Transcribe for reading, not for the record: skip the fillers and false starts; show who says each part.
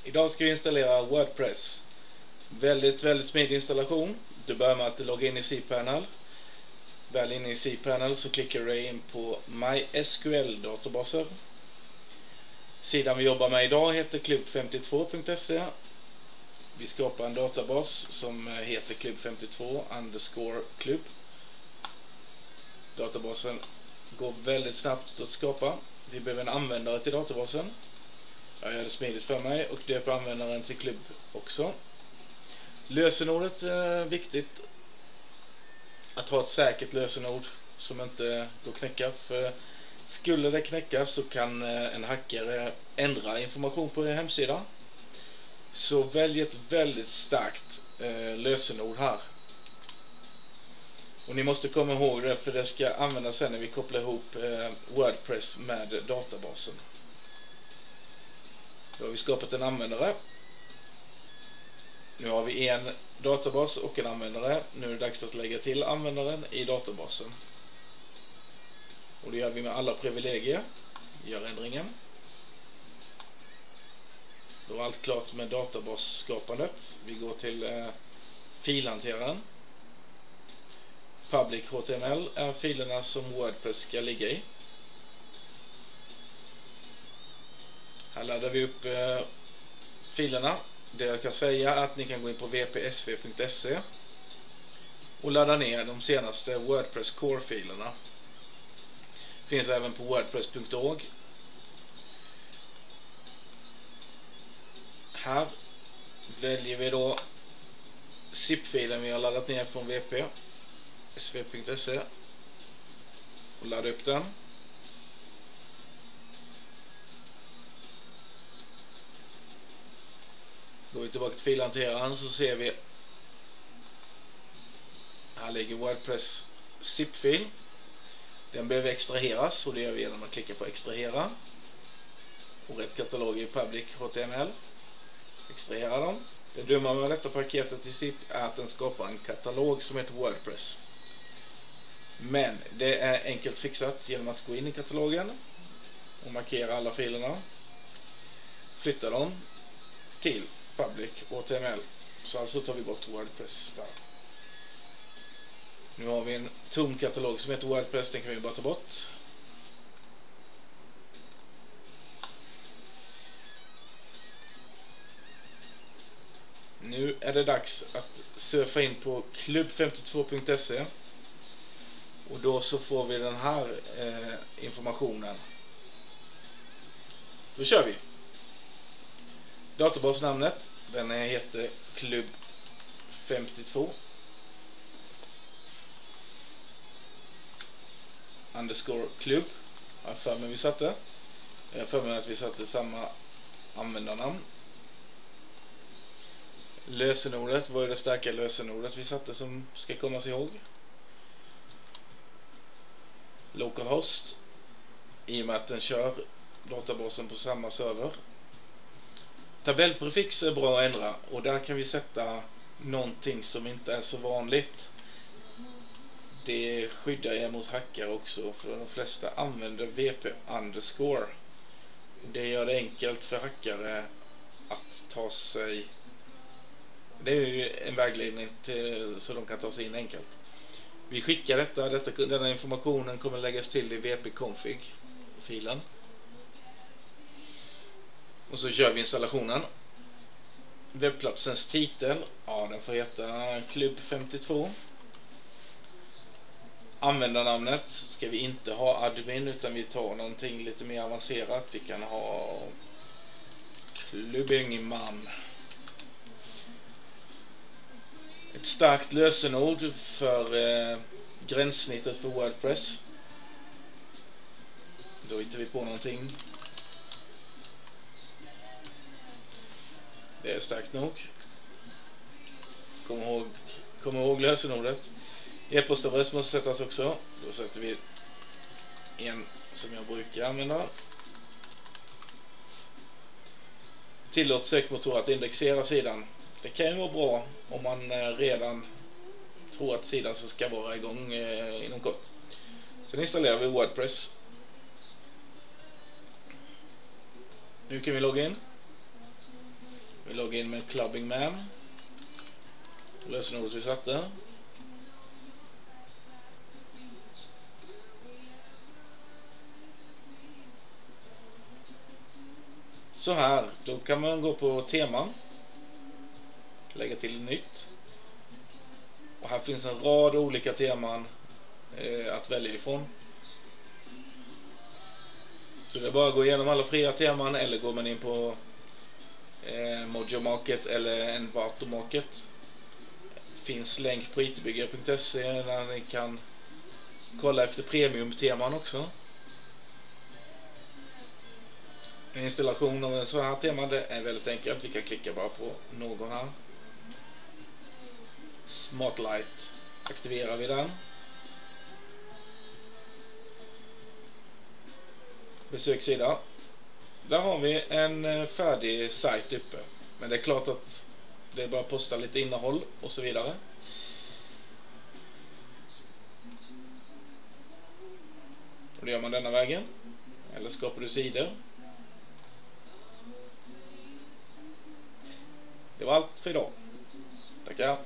Speaker 1: Idag ska vi installera WordPress. Väldigt smidig installation. Du börjar med att logga in i cPanel. Väl inne i cPanel så klickar du in på MySQL-databaser. Sidan vi jobbar med idag heter klubb52.se. Vi skapar en databas som heter klubb52_klubb. Databasen går väldigt snabbt att skapa. Vi behöver en användare till databasen. Jag gör det smidigt för mig och döper användaren till klubb också. Lösenordet är viktigt. Att ha ett säkert lösenord som inte går knäcka. För skulle det knäcka så kan en hackare ändra information på er hemsida. Så välj ett väldigt starkt lösenord här. Och ni måste komma ihåg det, för det ska användas sen när vi kopplar ihop WordPress med databasen. Då har vi skapat en användare. Nu har vi en databas och en användare. Nu är det dags att lägga till användaren i databasen. Och det gör vi med alla privilegier. Gör ändringen. Då är allt klart med databasskapandet. Vi går till filhanteraren. Public HTML är filerna som WordPress ska ligga i. Här laddar vi upp filerna. Det jag kan säga är att ni kan gå in på wpsv.se och ladda ner de senaste WordPress core-filerna. Finns även på wordpress.org. Här väljer vi då zip-filen vi har laddat ner från wpsv.se och laddar upp den. Går vi tillbaka till filhanteraren så ser vi här ligger WordPress zip-fil. Den behöver extraheras och det gör vi genom att klicka på extrahera. Och rätt katalog i Public HTML. Extrahera dem. Det dumma med detta paketet i zip är att den skapar en katalog som heter WordPress. Men det är enkelt fixat genom att gå in i katalogen och markera alla filerna. Flytta dem till Public HTML. Så alltså tar vi bort WordPress där. Nu har vi en tom katalog som heter WordPress. Den kan vi bara ta bort. Nu är det dags att surfa in på klubb52.se. Och då så får vi den här informationen. Då kör vi. Databasnamnet, den heter klubb52 _klubb. Jag för mig vi satte. Jag för mig att vi satte samma användarnamn. Lösenordet, vad är det starka lösenordet vi satte som ska komma sig ihåg? Localhost, i och med att den kör databasen på samma server. Tabellprefix är bra att ändra och där kan vi sätta någonting som inte är så vanligt. Det skyddar er mot hackare också, för de flesta använder wp_. Det gör det enkelt för hackare att ta sig. Det är ju en vägledning till, så de kan ta sig in enkelt. Vi skickar denna informationen kommer läggas till i wp-config-filen. Och så kör vi installationen. Webbplatsens titel, ja, den får heta klubb52. Användarnamnet ska vi inte ha admin, utan vi tar någonting lite mer avancerat. Vi kan ha klubbingman. Ett starkt lösenord för gränssnittet för WordPress. Då hittar vi på någonting. Det är starkt nog. Kom ihåg lösenordet. E-postadress måste sättas också. Då sätter vi en som jag brukar använda. Tillåt sökmotor att indexera sidan. Det kan ju vara bra om man redan tror att sidan så ska vara igång inom kort. Sen installerar vi WordPress. Nu kan vi logga in. Vi loggar in med Clubbing Man. Lösenordet vi satte. Så här, då kan man gå på teman. Lägga till nytt. Och här finns en rad olika teman att välja ifrån. Så det är bara att gå igenom alla fria teman, eller går man in på Mojo Market eller Envato Market. Finns länk på itbyggare.se där ni kan kolla efter premium-teman också. En installation av en sån här tema, det är väldigt enkelt. Vi kan klicka bara på någon här. Smartlight. Aktiverar vi den. Besökssida. Där har vi en färdig sajt uppe. Men det är klart att det är bara att posta lite innehåll och så vidare. Och det gör man denna vägen. Eller skapar du sidor. Det var allt för idag. Tackar.